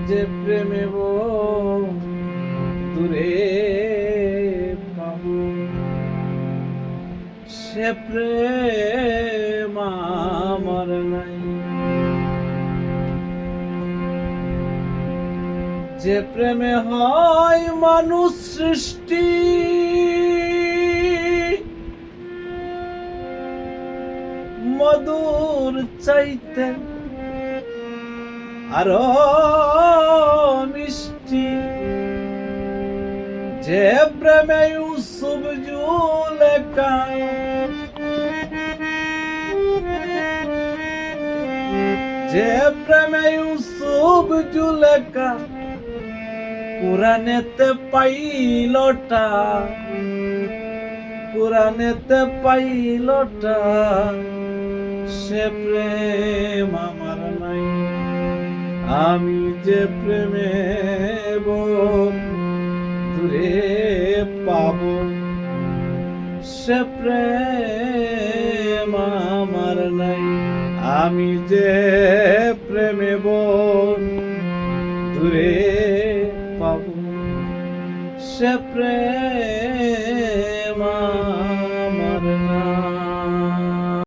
যে প্রেমে দূরে পাবো, সে প্রেম আমার নাই। যে প্রেমে হয় মানুষ সৃষ্টি, মধুর চাইতে আরো মিষ্টি, যে প্রেমে ইউসুফ জুলেখা, যে প্রেমে ইউসুফ জুলেখা কুরআনেতে পাইলটা, কুরআনেতে পাইলটা, সে প্রেম আমার নাই। আমি যে প্রেমে দূরে পাবো, সে প্রেম আমার নাই। আমি যে প্রেমে দূরে পাবো, সে প্রেম